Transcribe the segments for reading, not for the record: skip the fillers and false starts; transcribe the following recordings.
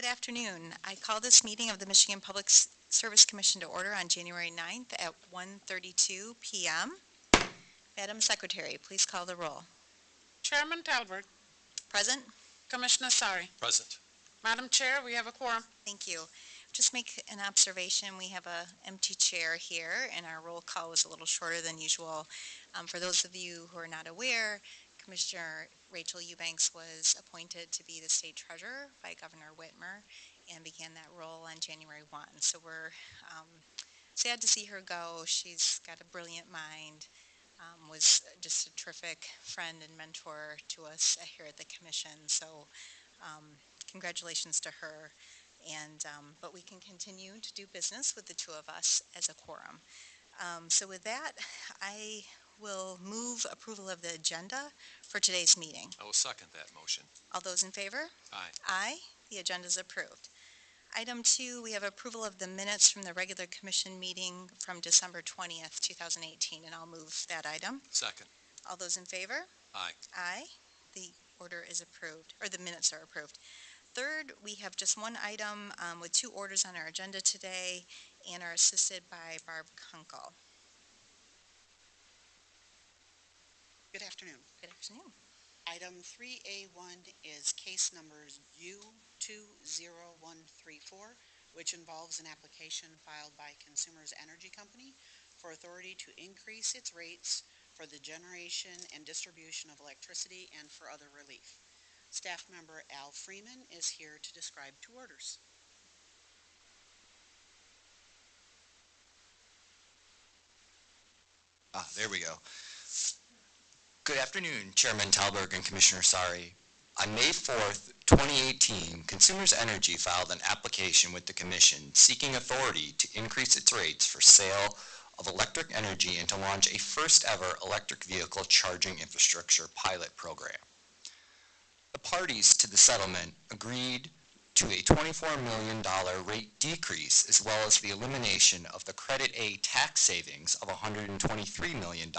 Good afternoon. I call this meeting of the Michigan Public Service Commission to order on January 9th at 1:32 p.m. Madam Secretary, please call the roll. Chairman Talberg. Present? Commissioner Sari. Present. Madam Chair, we have a quorum. Thank you. Just make an observation. We have an empty chair here, and our roll call was a little shorter than usual. For those of you who are not aware, Commissioner Rachel Eubanks was appointed to be the state treasurer by Governor Whitmer and began that role on January 1. So we're sad to see her go. She's got a brilliant mind, was just a terrific friend and mentor to us here at the commission. So congratulations to her. And but we can continue to do business with the two of us as a quorum. So with that, I will move approval of the agenda for today's meeting. I will second that motion. All those in favor? Aye. Aye. The agenda is approved. Item 2, we have approval of the minutes from the regular commission meeting from December 20th, 2018, and I'll move that item. Second. All those in favor? Aye. Aye. The order is approved, or the minutes are approved. Third, we have just one item with 2 orders on our agenda today and are assisted by Barb Kunkel. Good afternoon. Good afternoon. Item 3A1 is case number U20134, which involves an application filed by Consumers Energy Company for authority to increase its rates for the generation and distribution of electricity and for other relief. Staff member Al Freeman is here to describe 2 orders. There we go. Good afternoon, Chairman Talberg and Commissioner Sari. On May 4th, 2018, Consumers Energy filed an application with the Commission seeking authority to increase its rates for sale of electric energy and to launch a first-ever electric vehicle charging infrastructure pilot program. The parties to the settlement agreed to a $24 million rate decrease as well as the elimination of the Credit A tax savings of $123 million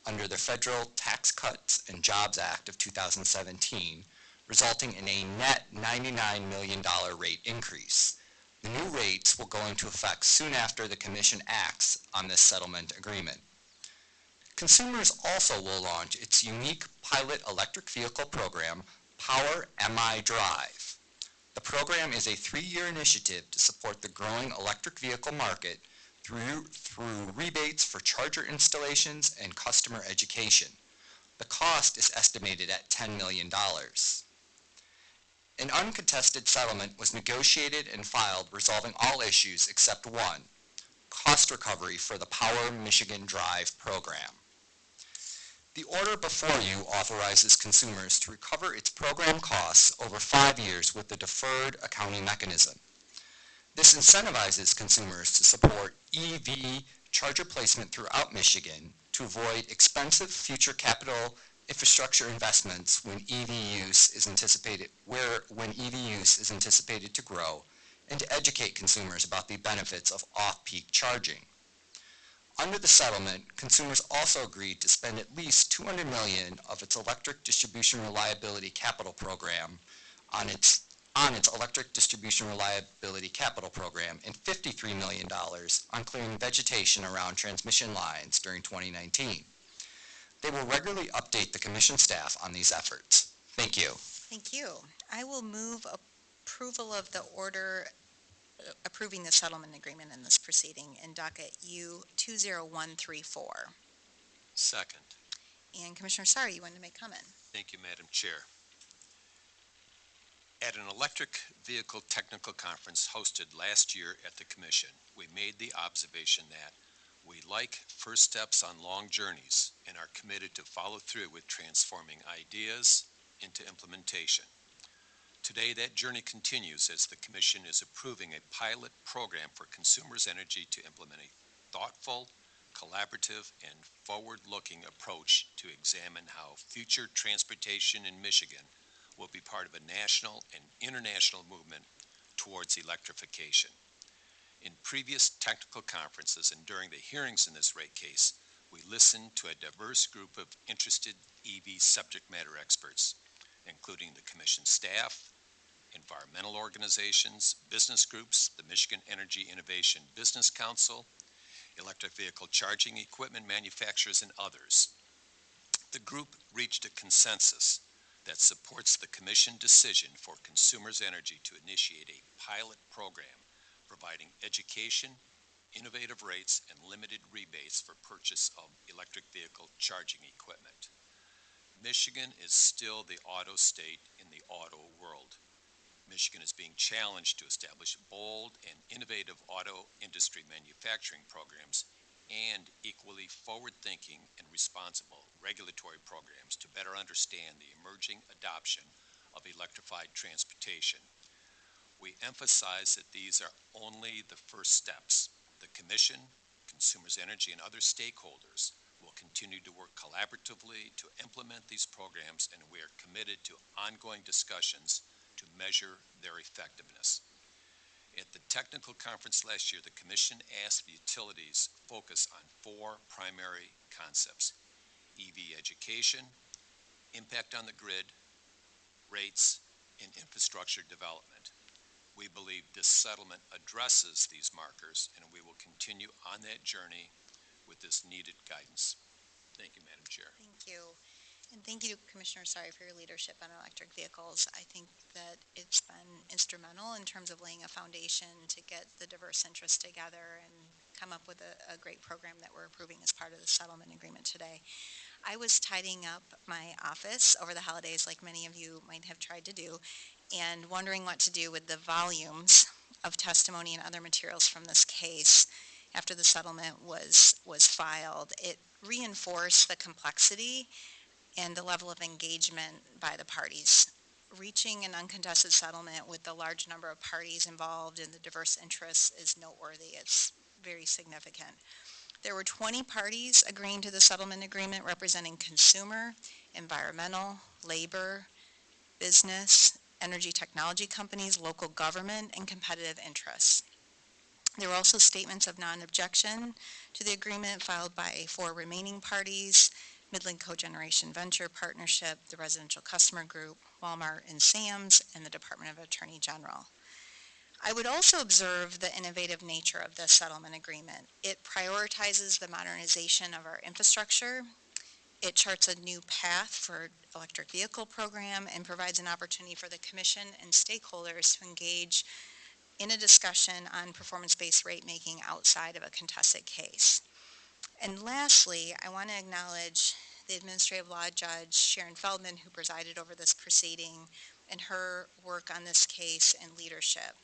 under the Federal Tax Cuts and Jobs Act of 2017, resulting in a net $99 million rate increase. The new rates will go into effect soon after the Commission acts on this settlement agreement. Consumers also will launch its unique pilot electric vehicle program, Power MI Drive. The program is a 3-year initiative to support the growing electric vehicle market through rebates for charger installations and customer education. The cost is estimated at $10 million. An uncontested settlement was negotiated and filed resolving all issues except one, cost recovery for the Power Michigan Drive program. The order before you authorizes consumers to recover its program costs over 5 years with the deferred accounting mechanism. This incentivizes consumers to support EV charger placement throughout Michigan to avoid expensive future capital infrastructure investments when EV use is anticipated to grow, and to educate consumers about the benefits of off-peak charging. Under the settlement, consumers also agreed to spend at least $200 million of its electric distribution reliability capital program on its electric distribution reliability capital program and $53 million on clearing vegetation around transmission lines during 2019. They will regularly update the Commission staff on these efforts. Thank you. Thank you. I will move approval of the order approving the settlement agreement in this proceeding in docket U20134. Second. And Commissioner Sari, you wanted to make comment? Thank you, Madam Chair. At an electric vehicle technical conference hosted last year at the Commission, we made the observation that we like first steps on long journeys and are committed to follow through with transforming ideas into implementation. Today, that journey continues as the Commission is approving a pilot program for Consumers Energy to implement a thoughtful, collaborative, and forward-looking approach to examine how future transportation in Michigan will be part of a national and international movement towards electrification. In previous technical conferences and during the hearings in this rate case, we listened to a diverse group of interested EV subject matter experts, including the Commission staff, environmental organizations, business groups, the Michigan Energy Innovation Business Council, electric vehicle charging equipment manufacturers, and others. The group reached a consensus that supports the commission decision for Consumers Energy to initiate a pilot program providing education, innovative rates, and limited rebates for purchase of electric vehicle charging equipment. Michigan is still the auto state in the auto world. Michigan is being challenged to establish bold and innovative auto industry manufacturing programs and equally forward-thinking and responsible regulatory programs to better understand the emerging adoption of electrified transportation. We emphasize that these are only the first steps. The Commission, Consumers Energy, and other stakeholders will continue to work collaboratively to implement these programs, and we are committed to ongoing discussions to measure their effectiveness. At the technical conference last year, the Commission asked the utilities focus on 4 primary concepts: EV education, impact on the grid, rates, and infrastructure development. We believe this settlement addresses these markers, and we will continue on that journey with this needed guidance. Thank you, Madam Chair. Thank you. And thank you, Commissioner Sari, for your leadership on electric vehicles. I think that it's been instrumental in terms of laying a foundation to get the diverse interests together and come up with a great program that we're approving as part of the settlement agreement today. I was tidying up my office over the holidays, like many of you might have tried to do, and wondering what to do with the volumes of testimony and other materials from this case after the settlement was filed. It reinforced the complexity and the level of engagement by the parties. Reaching an uncontested settlement with the large number of parties involved and the diverse interests is noteworthy. It's very significant. There were 20 parties agreeing to the settlement agreement representing consumer, environmental, labor, business, energy technology companies, local government, and competitive interests. There were also statements of non-objection to the agreement filed by 4 remaining parties: Midland Cogeneration Venture Partnership, the Residential Customer Group, Walmart and Sam's, and the Department of Attorney General. I would also observe the innovative nature of this settlement agreement. It prioritizes the modernization of our infrastructure. It charts a new path for electric vehicle program and provides an opportunity for the Commission and stakeholders to engage in a discussion on performance-based rate making outside of a contested case. And lastly, I want to acknowledge the Administrative Law Judge Sharon Feldman, who presided over this proceeding, and her work on this case and leadership.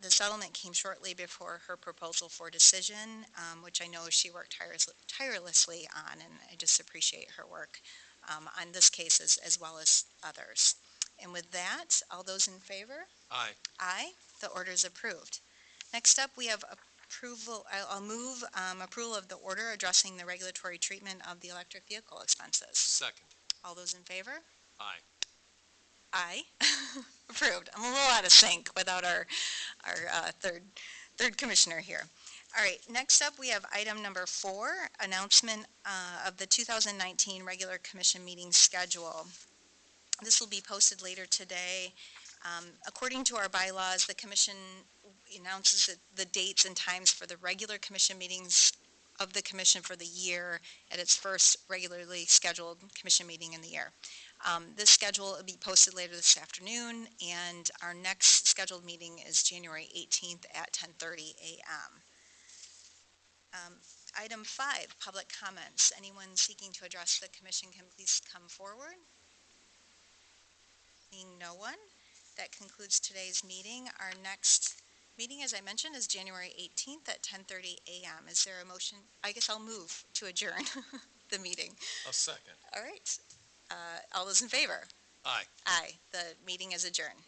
The settlement came shortly before her proposal for decision, which I know she worked tirelessly on, and I just appreciate her work on this case as well as others. And with that, all those in favor? Aye. Aye. The order is approved. Next up, we have approval. I'll move approval of the order addressing the regulatory treatment of the electric vehicle expenses. Second. All those in favor? Aye. Aye. Approved. I'm a little out of sync without our third commissioner here. All right, next up we have item number 4, announcement of the 2019 regular commission meeting schedule. This will be posted later today. According to our bylaws, the commission announces the dates and times for the regular commission meetings of the commission for the year at its first regularly scheduled commission meeting in the year. This schedule will be posted later this afternoon, and our next scheduled meeting is January 18th at 10:30 a.m. Item 5, public comments. Anyone seeking to address the commission can please come forward. Seeing no one, that concludes today's meeting. Our next meeting, as I mentioned, is January 18th at 10:30 a.m. Is there a motion? I guess I'll move to adjourn the meeting. A second. All right. All those in favor? Aye. Aye. The meeting is adjourned.